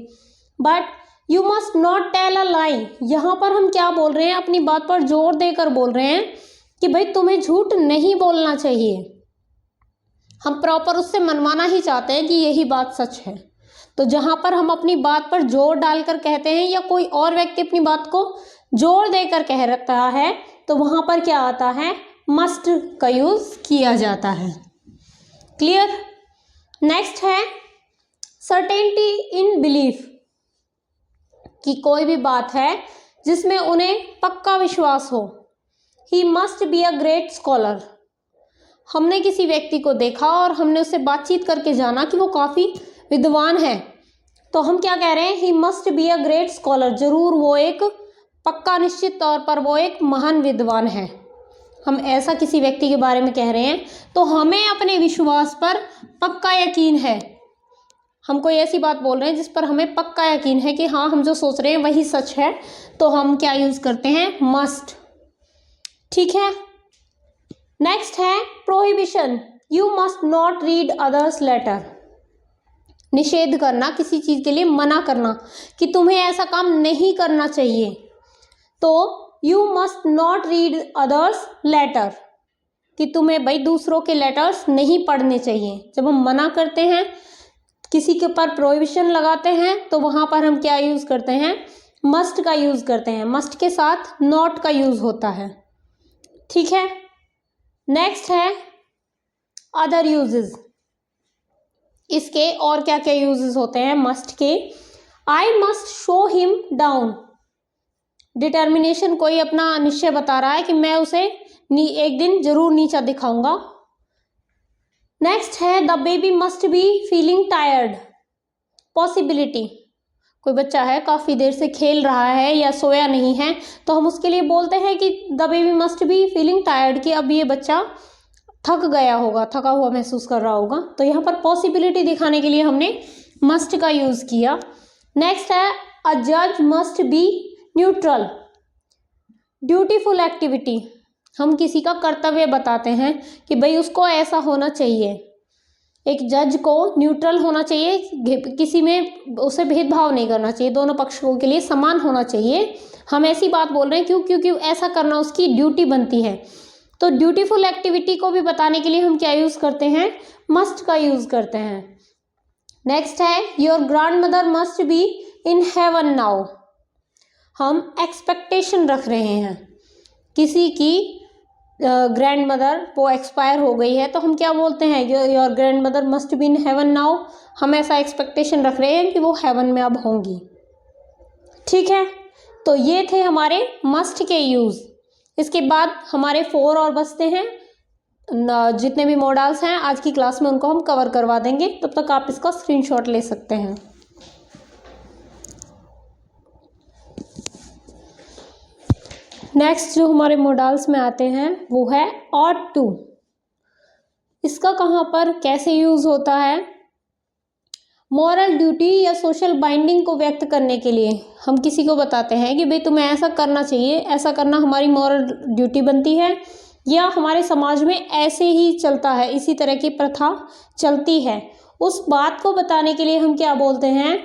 but you must not tell a lie, यहाँ पर हम क्या बोल रहे हैं, अपनी बात पर जोर देकर बोल रहे हैं कि भाई तुम्हें झूठ नहीं बोलना चाहिए। हम प्रॉपर उससे मनवाना ही चाहते हैं कि यही बात सच है। तो जहाँ पर हम अपनी बात पर जोर डालकर कहते हैं या कोई और व्यक्ति अपनी बात को जोर देकर कह रहा है, तो वहाँ पर क्या आता है, मस्ट का यूज किया जाता है। क्लियर। नेक्स्ट है सर्टेनिटी इन बिलीफ, कि कोई भी बात है जिसमें उन्हें पक्का विश्वास हो। He must be a great scholar, हमने किसी व्यक्ति को देखा और हमने उससे बातचीत करके जाना कि वो काफ़ी विद्वान है, तो हम क्या कह रहे हैं, he must be a great scholar, जरूर वो एक पक्का निश्चित तौर पर वो एक महान विद्वान है। हम ऐसा किसी व्यक्ति के बारे में कह रहे हैं, तो हमें अपने विश्वास पर पक्का यकीन है, हम कोई ऐसी बात बोल रहे हैं जिस पर हमें पक्का यकीन है कि हाँ हम जो सोच रहे हैं वही सच है, तो हम क्या यूज़ करते हैं, मस्ट। ठीक है। नेक्स्ट है prohibition, you must not read others letter, निषेध करना, किसी चीज़ के लिए मना करना कि तुम्हें ऐसा काम नहीं करना चाहिए, तो you must not read others letter, कि तुम्हें भाई दूसरों के लेटर्स नहीं पढ़ने चाहिए। जब हम मना करते हैं, किसी के ऊपर प्रोहिबिशन लगाते हैं, तो वहाँ पर हम क्या यूज़ करते हैं, मस्ट का यूज़ करते हैं, मस्ट के साथ नॉट का यूज़ होता है। ठीक है। नेक्स्ट है अदर यूजेस, इसके और क्या क्या यूजेस होते हैं मस्ट के। I must show him down, determination, कोई अपना निश्चय बता रहा है कि मैं उसे एक दिन जरूर नीचा दिखाऊंगा। नेक्स्ट है the baby must be feeling tired, possibility, कोई बच्चा है काफ़ी देर से खेल रहा है या सोया नहीं है, तो हम उसके लिए बोलते हैं कि the baby must be feeling tired, कि अब ये बच्चा थक गया होगा, थका हुआ महसूस कर रहा होगा, तो यहाँ पर पॉसिबिलिटी दिखाने के लिए हमने मस्ट का यूज़ किया। नेक्स्ट है अ जज must be neutral, dutiful activity, हम किसी का कर्तव्य बताते हैं कि भाई उसको ऐसा होना चाहिए। एक जज को न्यूट्रल होना चाहिए, किसी में उसे भेदभाव नहीं करना चाहिए, दोनों पक्षों के लिए समान होना चाहिए। हम ऐसी बात बोल रहे हैं क्योंकि ऐसा करना उसकी ड्यूटी बनती है। तो ड्यूटीफुल एक्टिविटी को भी बताने के लिए हम क्या यूज़ करते हैं, मस्ट का यूज़ करते हैं। नेक्स्ट है your grand mother must be in heaven now, हम एक्सपेक्टेशन रख रहे हैं, किसी की ग्रैंड मदर वो एक्सपायर हो गई है, तो हम क्या बोलते हैं, your grand mother must be in heaven now, हम ऐसा एक्सपेक्टेशन रख रहे हैं कि वो हेवन में अब होंगी। ठीक है। तो ये थे हमारे मस्ट के यूज़। इसके बाद हमारे 4 और बचते हैं, जितने भी मॉडल्स हैं आज की क्लास में उनको हम कवर करवा देंगे, तब तक आप इसका स्क्रीनशॉट ले सकते हैं। नेक्स्ट जो हमारे मॉडल्स में आते हैं वो है ऑट टू, इसका कहाँ पर कैसे यूज़ होता है, मॉरल ड्यूटी या सोशल बाइंडिंग को व्यक्त करने के लिए हम किसी को बताते हैं कि भाई तुम्हें ऐसा करना चाहिए, ऐसा करना हमारी मॉरल ड्यूटी बनती है, या हमारे समाज में ऐसे ही चलता है, इसी तरह की प्रथा चलती है। उस बात को बताने के लिए हम क्या बोलते हैं,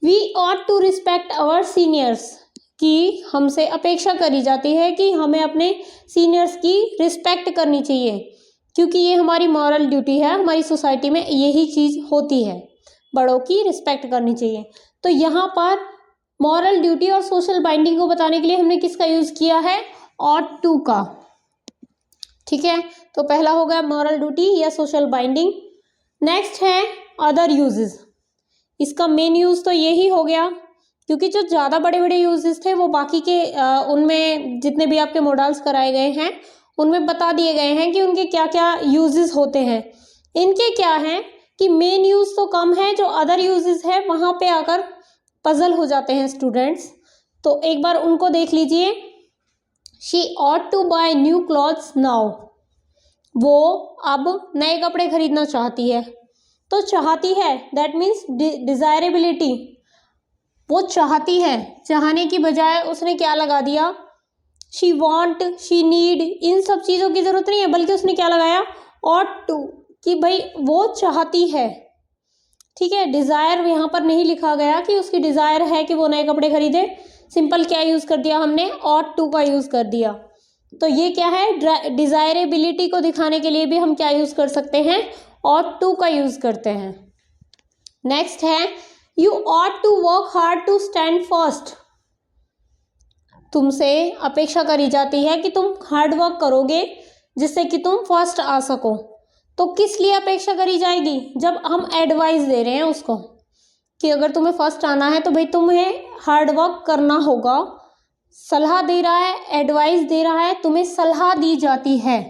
we ought to respect our seniors, कि हमसे अपेक्षा करी जाती है कि हमें अपने सीनियर्स की रिस्पेक्ट करनी चाहिए, क्योंकि ये हमारी मॉरल ड्यूटी है, हमारी सोसाइटी में यही चीज़ होती है, बड़ों की रिस्पेक्ट करनी चाहिए। तो यहाँ पर मॉरल ड्यूटी और सोशल बाइंडिंग को बताने के लिए हमने किसका यूज़ किया है, ऑट टू का। ठीक है। तो पहला हो गया मॉरल ड्यूटी या सोशल बाइंडिंग। नेक्स्ट है अदर यूजेस, इसका मेन यूज़ तो यही हो गया, क्योंकि जो ज़्यादा बड़े बड़े यूजेस थे वो बाकी के उनमें जितने भी आपके मॉडल्स कराए गए हैं उनमें बता दिए गए हैं कि उनके क्या क्या यूजेस होते हैं। इनके क्या हैं कि मेन यूज़ तो कम है, जो अदर यूजेस है वहाँ पे आकर पजल हो जाते हैं स्टूडेंट्स। तो एक बार उनको देख लीजिए। She ought to buy new clothes now, वो अब नए कपड़े खरीदना चाहती है। तो चाहती है दैट मीन्स डिजायरेबिलिटी, वो चाहती है, चाहने की बजाय उसने क्या लगा दिया, शी वॉन्ट, शी नीड, इन सब चीज़ों की ज़रूरत नहीं है, बल्कि उसने क्या लगाया, ऑट टू, कि भाई वो चाहती है। ठीक है, डिज़ायर यहाँ पर नहीं लिखा गया कि उसकी डिज़ायर है कि वो नए कपड़े खरीदे, सिंपल क्या यूज़ कर दिया हमने, ऑट टू का यूज़ कर दिया। तो ये क्या है, डिज़ायरेबिलिटी को दिखाने के लिए भी हम क्या यूज़ कर सकते हैं, ऑट टू का यूज़ करते हैं। नेक्स्ट है, you ought to work hard to stand first, तुमसे अपेक्षा करी जाती है कि तुम हार्ड वर्क करोगे जिससे कि तुम फर्स्ट आ सको। तो किस लिए अपेक्षा करी जाएगी, जब हम एडवाइस दे रहे हैं उसको कि अगर तुम्हें फर्स्ट आना है तो भाई तुम्हें हार्ड वर्क करना होगा। सलाह दे रहा है, एडवाइस दे रहा है, तुम्हें सलाह दी जाती है।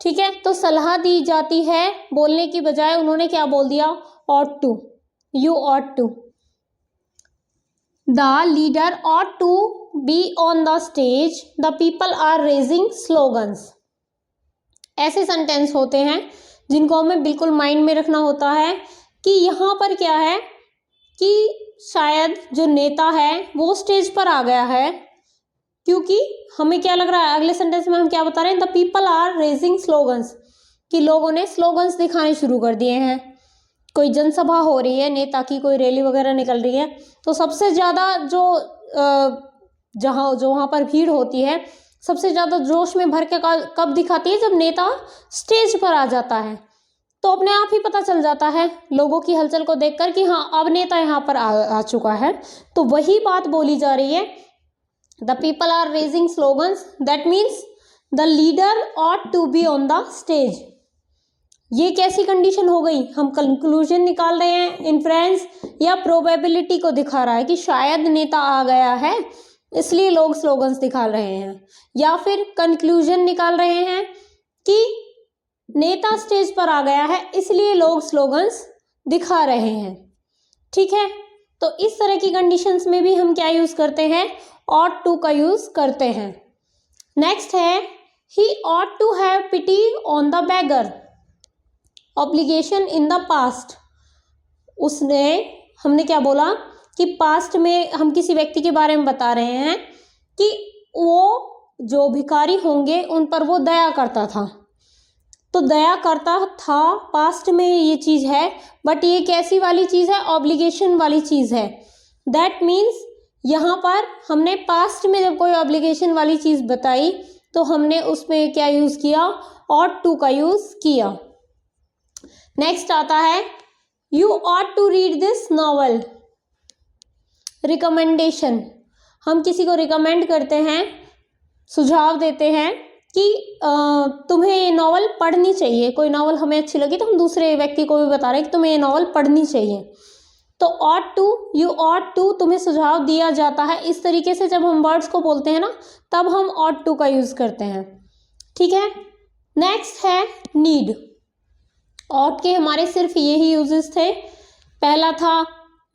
ठीक है, तो सलाह दी जाती है बोलने की बजाय उन्होंने क्या बोल दिया, ought to, you ought to. The leader ought to be on the stage, the people are raising slogans. ऐसे सेंटेंस होते हैं जिनको हमें बिल्कुल माइंड में रखना होता है कि यहाँ पर क्या है कि शायद जो नेता है वो स्टेज पर आ गया है, क्योंकि हमें क्या लग रहा है, अगले सेंटेंस में हम क्या बता रहे हैं, the people are raising slogans, कि लोगों ने स्लोगन्स दिखाने शुरू कर दिए हैं। कोई जनसभा हो रही है, नेता की कोई रैली वगैरह निकल रही है, तो सबसे ज़्यादा जो वहाँ पर भीड़ होती है, सबसे ज़्यादा जोश में भर के कब दिखाती है, जब नेता स्टेज पर आ जाता है। तो अपने आप ही पता चल जाता है लोगों की हलचल को देखकर कि हाँ अब नेता यहाँ पर आ चुका है। तो वही बात बोली जा रही है, the people are raising slogans, that means the leader ought to be on the stage. ये कैसी कंडीशन हो गई, हम कंक्लूजन निकाल रहे हैं, इन्फ्रेंस या प्रोबेबिलिटी को दिखा रहा है कि शायद नेता आ गया है इसलिए लोग स्लोगन्स दिखा रहे हैं, या फिर कंक्लूजन निकाल रहे हैं कि नेता स्टेज पर आ गया है इसलिए लोग स्लोगन्स दिखा रहे हैं। ठीक है, तो इस तरह की कंडीशंस में भी हम क्या यूज करते हैं, ऑट टू का यूज करते हैं। नेक्स्ट है, he ought to have pity on the beggar, obligation in the past. उसने, हमने क्या बोला कि पास्ट में हम किसी व्यक्ति के बारे में बता रहे हैं कि वो जो भिखारी होंगे उन पर वो दया करता था। तो दया करता था पास्ट में ये चीज़ है, बट ये कैसी वाली चीज़ है, ऑब्लिगेशन वाली चीज़ है। दैट मीन्स यहाँ पर हमने पास्ट में जब कोई ऑब्लिगेशन वाली चीज़ बताई तो हमने उसमें क्या यूज़ किया, ऑट टू का यूज़ किया। नेक्स्ट आता है, you ought to read this novel, recommendation. हम किसी को रिकमेंड करते हैं, सुझाव देते हैं कि तुम्हें ये नॉवल पढ़नी चाहिए। कोई नॉवल हमें अच्छी लगी तो हम दूसरे व्यक्ति को भी बता रहे हैं कि तुम्हें ये नॉवल पढ़नी चाहिए। तो ought to, you ought to, तुम्हें सुझाव दिया जाता है। इस तरीके से जब हम वर्ड्स को बोलते हैं ना, तब हम ऑट टू का यूज़ करते हैं। ठीक है, नेक्स्ट है नीड। ऑट के हमारे सिर्फ यही यूजेस थे। पहला था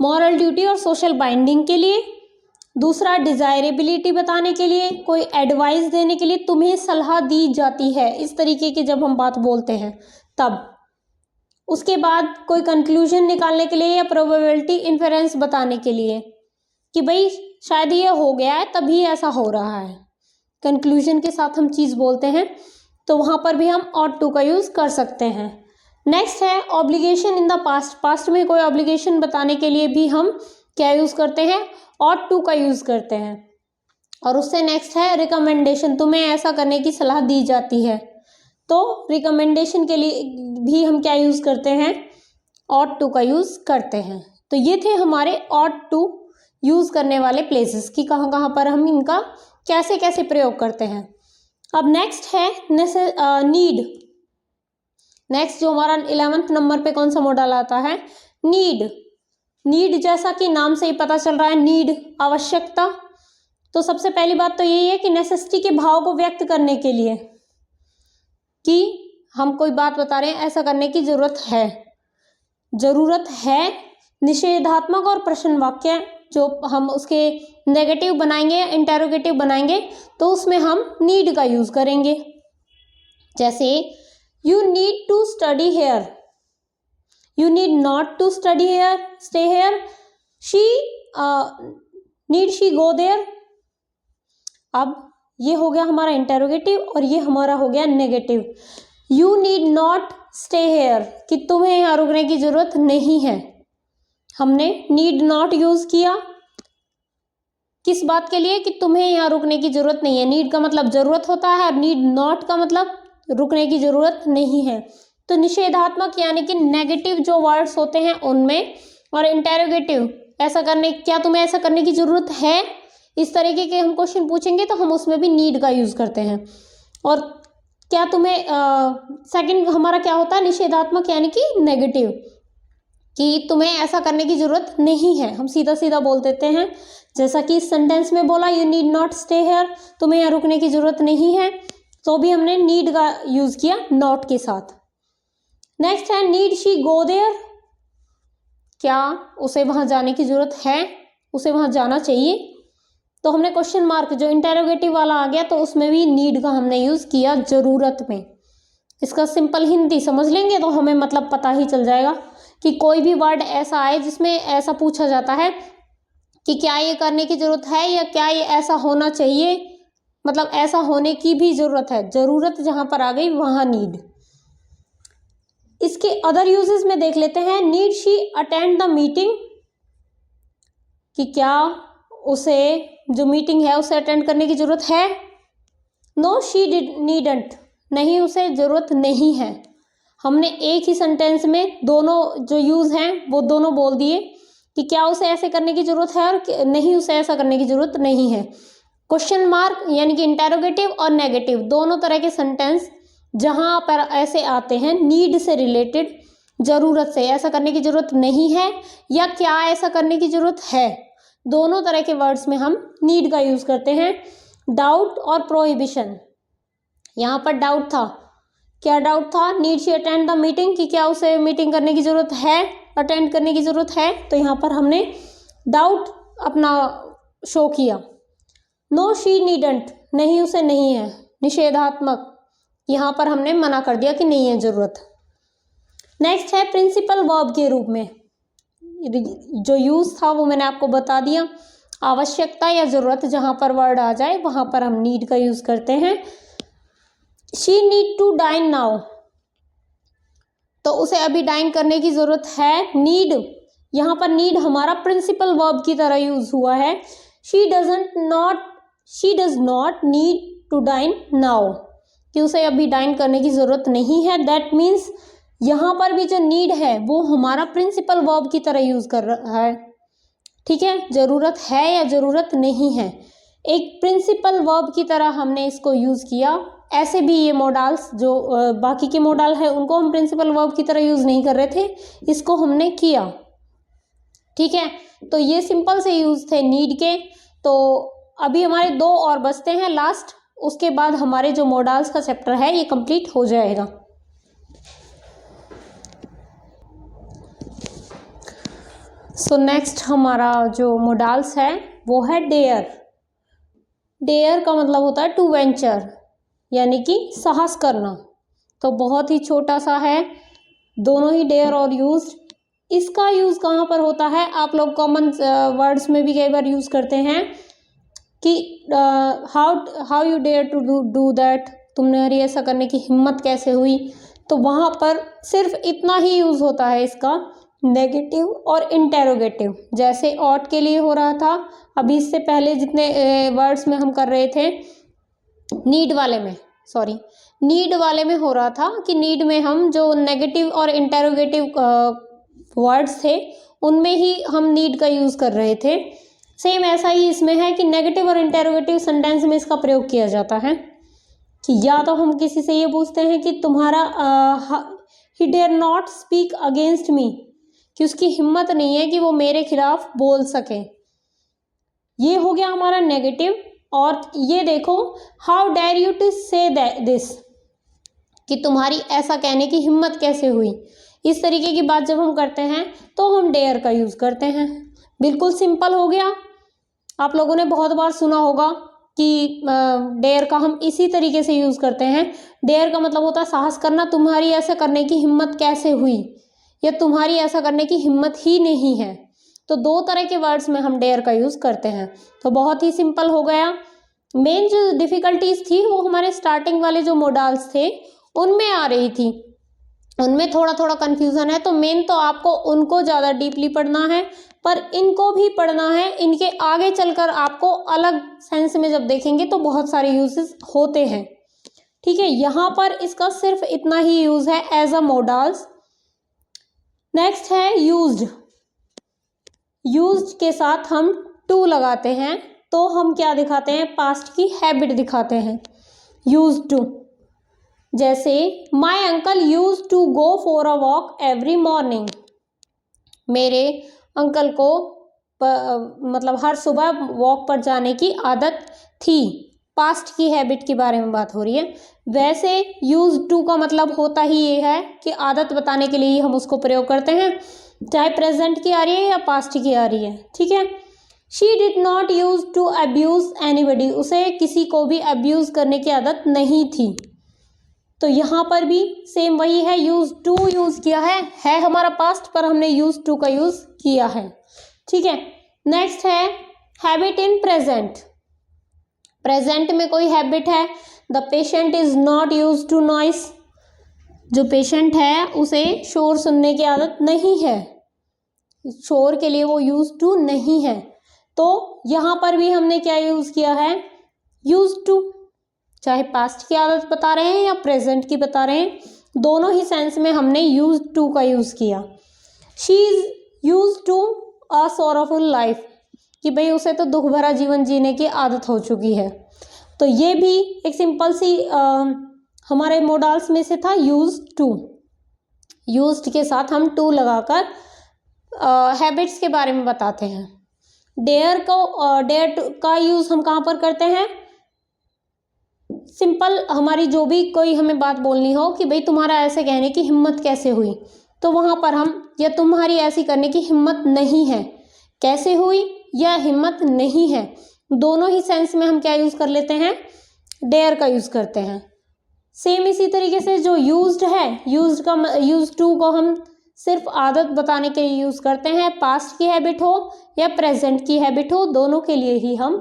मॉरल ड्यूटी और सोशल बाइंडिंग के लिए, दूसरा डिजायरेबिलिटी बताने के लिए, कोई एडवाइस देने के लिए, तुम्हें सलाह दी जाती है, इस तरीके की जब हम बात बोलते हैं तब। उसके बाद कोई कंक्लूजन निकालने के लिए या प्रोबेबिलिटी इन्फेरेंस बताने के लिए कि भाई शायद ये हो गया है तभी ऐसा हो रहा है। कंक्लूजन के साथ हम चीज़ बोलते हैं तो वहाँ पर भी हम ऑट टू का यूज़ कर सकते हैं। नेक्स्ट है obligation in the past. Past में कोई ऑब्लिगेशन बताने के लिए भी हम क्या यूज़ करते हैं, ऑट टू का यूज़ करते हैं। और उससे नेक्स्ट है रिकमेंडेशन, तुम्हें ऐसा करने की सलाह दी जाती है, तो रिकमेंडेशन के लिए भी हम क्या यूज़ करते हैं, ऑट टू का यूज़ करते हैं। तो ये थे हमारे ऑट टू यूज़ करने वाले प्लेसेस कि कहाँ कहाँ पर हम इनका कैसे कैसे प्रयोग करते हैं। अब नेक्स्ट है नीड। नेक्स्ट जो हमारा 11th नंबर पे कौन सा मॉडल आता है, नीड। नीड जैसा कि नाम से ही पता चल रहा है, नीड आवश्यकता। तो सबसे पहली बात तो यही है कि नेसेसिटी के भाव को व्यक्त करने के लिए कि हम कोई बात बता रहे हैं, ऐसा करने की ज़रूरत है। ज़रूरत है, निषेधात्मक और प्रश्न वाक्य जो हम उसके नेगेटिव बनाएंगे या इंटेरोगेटिव बनाएंगे तो उसमें हम नीड का यूज़ करेंगे। जैसे you need to study here, you need not to study here, stay here, she need she go there. अब ये हो गया हमारा इंटेरोगेटिव और ये हमारा हो गया negative. You need not stay here, कि तुम्हें यहाँ रुकने की जरूरत नहीं है। हमने नीड नॉट यूज किया किस बात के लिए, कि तुम्हें यहाँ रुकने की जरूरत नहीं है। नीड का मतलब जरूरत होता है और नीड नॉट का मतलब रुकने की जरूरत नहीं है। तो निषेधात्मक यानी कि नेगेटिव जो वर्ड्स होते हैं उनमें, और इंटेरोगेटिव ऐसा करने, क्या तुम्हें ऐसा करने की जरूरत है, इस तरीके के हम क्वेश्चन पूछेंगे तो हम उसमें भी नीड का यूज करते हैं। और क्या तुम्हें सेकंड हमारा क्या होता है, निषेधात्मक यानी कि नेगेटिव, कि तुम्हें ऐसा करने की जरूरत नहीं है, हम सीधा सीधा बोल देते हैं। जैसा कि इस सेंटेंस में बोला, you need not stay here, तुम्हें यहाँ रुकने की जरूरत नहीं है, तो भी हमने नीड का यूज किया नॉट के साथ। नेक्स्ट है नीड शी गो देयर, क्या उसे वहां जाने की जरूरत है, उसे वहां जाना चाहिए। तो हमने क्वेश्चन मार्क जो इंटेरोगेटिव वाला आ गया तो उसमें भी नीड का हमने यूज किया जरूरत में। इसका सिंपल हिंदी समझ लेंगे तो हमें मतलब पता ही चल जाएगा कि कोई भी वर्ड ऐसा आए जिसमें ऐसा पूछा जाता है कि क्या ये करने की जरूरत है या क्या ये ऐसा होना चाहिए, मतलब ऐसा होने की भी जरूरत है। जरूरत जहां पर आ गई वहां नीड। इसके अदर यूजेस में देख लेते हैं। Need she attend the meeting, कि क्या उसे जो मीटिंग है उसे अटेंड करने की जरूरत है। नो शी नीडंट, नहीं उसे जरूरत नहीं है। हमने एक ही सेंटेंस में दोनों जो यूज हैं वो दोनों बोल दिए कि क्या उसे ऐसे करने की जरूरत है और नहीं उसे ऐसा करने की जरूरत नहीं है। क्वेश्चन मार्क यानी कि इंटेरोगेटिव और नेगेटिव दोनों तरह के सेंटेंस जहां पर ऐसे आते हैं नीड से रिलेटेड, जरूरत से, ऐसा करने की जरूरत नहीं है या क्या ऐसा करने की जरूरत है, दोनों तरह के वर्ड्स में हम नीड का यूज करते हैं। डाउट और प्रोहिबिशन, यहाँ पर डाउट था, क्या डाउट था, need she attend the meeting, कि क्या उसे मीटिंग करने की जरूरत है, अटेंड करने की जरूरत है, तो यहाँ पर हमने डाउट अपना शो किया। नो शी नीडंट, नहीं उसे नहीं है, निषेधात्मक, यहाँ पर हमने मना कर दिया कि नहीं है जरूरत। नेक्स्ट है प्रिंसिपल वर्ब के रूप में, जो यूज था वो मैंने आपको बता दिया। आवश्यकता या जरूरत जहां पर वर्ड आ जाए वहां पर हम नीड का यूज करते हैं। She need to dine now, तो उसे अभी डाइन करने की जरूरत है। नीड, यहाँ पर नीड हमारा प्रिंसिपल वर्ब की तरह यूज हुआ है। She does not need to dine now, कि उसे अभी डाइन करने की जरूरत नहीं है। दैट मीन्स यहाँ पर भी जो नीड है वो हमारा प्रिंसिपल वर्ब की तरह यूज कर रहा है। ठीक है, जरूरत है या जरूरत नहीं है, एक प्रिंसिपल वर्ब की तरह हमने इसको यूज किया। ऐसे भी ये मोडाल्स जो बाकी के मोडाल है उनको हम प्रिंसिपल वर्ब की तरह यूज नहीं कर रहे थे, इसको हमने किया। ठीक है, तो ये सिंपल से यूज थे नीड के। तो अभी हमारे दो और बचते हैं लास्ट, उसके बाद हमारे जो मोडाल्स का चैप्टर है ये कंप्लीट हो जाएगा। सो नेक्स्ट हमारा जो मोडाल्स है वो है डेयर। डेयर का मतलब होता है टू वेंचर, यानी कि साहस करना। तो बहुत ही छोटा सा है, दोनों ही डेयर और यूज। इसका यूज कहाँ पर होता है, आप लोग कॉमन वर्ड्स में भी कई बार यूज करते हैं कि how you dare to do that, तुमने ऐसा करने की हिम्मत कैसे हुई। तो वहाँ पर सिर्फ इतना ही यूज होता है इसका, नेगेटिव और इंटेरोगेटिव। जैसे ऑट के लिए हो रहा था, अभी इससे पहले जितने वर्ड्स में हम कर रहे थे, नीड वाले में हो रहा था कि नीड में हम जो नेगेटिव और इंटेरोगेटिव वर्ड्स थे उनमें ही हम नीड का यूज कर रहे थे। सेम ऐसा ही इसमें है कि नेगेटिव और इंटेरोगेटिव सेंटेंस में इसका प्रयोग किया जाता है कि या तो हम किसी से ये पूछते हैं कि तुम्हारा he dare not speak against me, कि उसकी हिम्मत नहीं है कि वो मेरे खिलाफ बोल सके, ये हो गया हमारा नेगेटिव। और ये देखो, हाउ डेयर यू टू से दिस, कि तुम्हारी ऐसा कहने की हिम्मत कैसे हुई, इस तरीके की बात जब हम करते हैं तो हम डेयर का यूज़ करते हैं। बिल्कुल सिंपल हो गया। आप लोगों ने बहुत बार सुना होगा कि डेयर का हम इसी तरीके से यूज़ करते हैं। डेयर का मतलब होता है साहस करना, तुम्हारी ऐसा करने की हिम्मत कैसे हुई, या तुम्हारी ऐसा करने की हिम्मत ही नहीं है। तो दो तरह के वर्ड्स में हम डेयर का यूज़ करते हैं। तो बहुत ही सिंपल हो गया। मेन जो डिफ़िकल्टीज थी वो हमारे स्टार्टिंग वाले जो मोडाल्स थे उनमें आ रही थी, उनमें थोड़ा थोड़ा कन्फ्यूज़न है। तो मेन तो आपको उनको ज़्यादा डीपली पढ़ना है, पर इनको भी पढ़ना है। इनके आगे चलकर आपको अलग सेंस में जब देखेंगे तो बहुत सारे यूजेस होते हैं। ठीक है, यहाँ पर इसका सिर्फ इतना ही यूज़ है एज अ मोडाल्स। नेक्स्ट है यूज्ड। यूज्ड के साथ हम टू लगाते हैं तो हम क्या दिखाते हैं, पास्ट की हैबिट दिखाते हैं। यूज्ड टू, जैसे my uncle use to go for a walk every morning. मेरे अंकल को मतलब हर सुबह वॉक पर जाने की आदत थी। पास्ट की हैबिट के बारे में बात हो रही है। वैसे यूज टू का मतलब होता ही ये है कि आदत बताने के लिए ही हम उसको प्रयोग करते हैं, चाहे प्रेजेंट की आ रही है या पास्ट की आ रही है। ठीक है। She did not use to abuse anybody, उसे किसी को भी अब्यूज करने की आदत नहीं थी। तो यहाँ पर भी सेम वही है, यूज टू यूज किया है हमारा पास्ट, पर हमने यूज टू का यूज किया है। ठीक है। नेक्स्ट है हैबिट इन प्रेजेंट। प्रेजेंट में कोई हैबिट है। The patient is not use to noise, जो पेशेंट है उसे शोर सुनने की आदत नहीं है, शोर के लिए वो यूज टू नहीं है। तो यहाँ पर भी हमने क्या यूज किया है, यूज टू। चाहे पास्ट की आदत बता रहे हैं या प्रेजेंट की बता रहे हैं, दोनों ही सेंस में हमने यूज टू का यूज किया। She is use to a sorrowful life, कि भाई उसे तो दुख भरा जीवन जीने की आदत हो चुकी है। तो ये भी एक सिंपल सी हमारे मोडाल्स में से था, यूज टू। यूज्ड के साथ हम टू लगाकर हैबिट्स के बारे में बताते हैं। डेयर का यूज हम कहाँ पर करते हैं, सिंपल हमारी जो भी कोई हमें बात बोलनी हो कि भाई तुम्हारा ऐसे कहने की हिम्मत कैसे हुई, तो वहाँ पर हम, या तुम्हारी ऐसी करने की हिम्मत नहीं है, कैसे हुई या हिम्मत नहीं है, दोनों ही सेंस में हम क्या यूज़ कर लेते हैं, डेयर का यूज़ करते हैं। सेम इसी तरीके से जो यूज्ड है, यूज टू को हम सिर्फ आदत बताने के लिए यूज़ करते हैं। पास्ट की हैबिट हो या प्रेजेंट की हैबिट हो, दोनों के लिए ही हम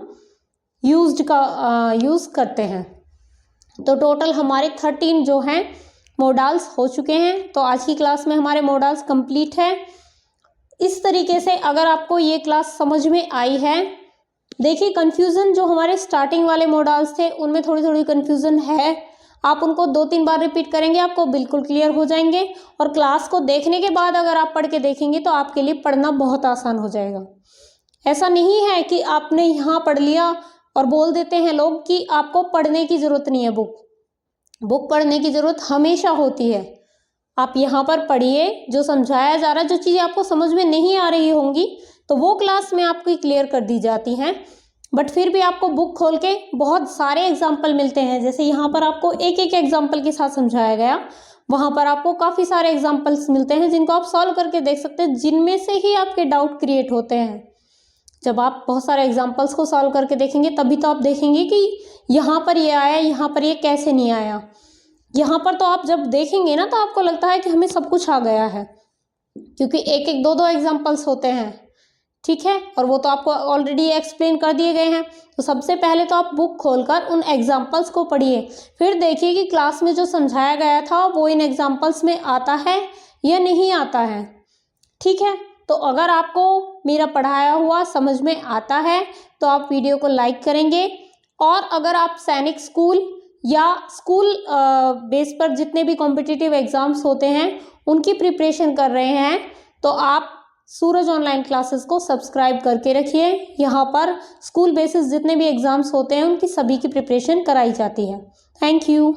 यूज्ड का यूज़ करते हैं। तो टोटल हमारे 13 जो हैं मोडाल्स हो चुके हैं। तो आज की क्लास में हमारे मोडाल्स कंप्लीट है। इस तरीके से अगर आपको ये क्लास समझ में आई है, देखिए कन्फ्यूज़न जो हमारे स्टार्टिंग वाले मोडाल्स थे उनमें थोड़ी थोड़ी कन्फ्यूज़न है, आप उनको 2-3 बार रिपीट करेंगे आपको बिल्कुल क्लियर हो जाएंगे। और क्लास को देखने के बाद अगर आप पढ़ के देखेंगे तो आपके लिए पढ़ना बहुत आसान हो जाएगा। ऐसा नहीं है कि आपने यहाँ पढ़ लिया और बोल देते हैं लोग कि आपको पढ़ने की ज़रूरत नहीं है, बुक पढ़ने की ज़रूरत हमेशा होती है। आप यहाँ पर पढ़िए, जो समझाया जा रहा है, जो चीज़ें आपको समझ में नहीं आ रही होंगी तो वो क्लास में आपको क्लियर कर दी जाती हैं। बट फिर भी आपको बुक खोल के बहुत सारे एग्जाम्पल मिलते हैं, जैसे यहाँ पर आपको एक एक एग्जाम्पल के साथ समझाया गया, वहाँ पर आपको काफ़ी सारे एग्जाम्पल्स मिलते हैं जिनको आप सॉल्व करके देख सकते हैं, जिनमें से ही आपके डाउट क्रिएट होते हैं। जब आप बहुत सारे एग्जाम्पल्स को सॉल्व करके देखेंगे तभी तो आप देखेंगे कि यहाँ पर ये आया, यहाँ पर ये कैसे नहीं आया। यहाँ पर तो आप जब देखेंगे ना तो आपको लगता है कि हमें सब कुछ आ गया है, क्योंकि एक एक दो दो एग्जाम्पल्स होते हैं। ठीक है, और वो तो आपको ऑलरेडी एक्सप्लेन कर दिए गए हैं। तो सबसे पहले तो आप बुक खोलकर उन एग्जाम्पल्स को पढ़िए, फिर देखिए कि क्लास में जो समझाया गया था वो इन एग्जाम्पल्स में आता है या नहीं आता है। ठीक है, तो अगर आपको मेरा पढ़ाया हुआ समझ में आता है तो आप वीडियो को लाइक करेंगे, और अगर आप सैनिक स्कूल या स्कूल बेस पर जितने भी कॉम्पिटिटिव एग्ज़ाम्स होते हैं उनकी प्रिपरेशन कर रहे हैं तो आप सूरज ऑनलाइन क्लासेस को सब्सक्राइब करके रखिए। यहाँ पर स्कूल बेसिस जितने भी एग्ज़ाम्स होते हैं उनकी सभी की प्रिपरेशन कराई जाती है। Thank you.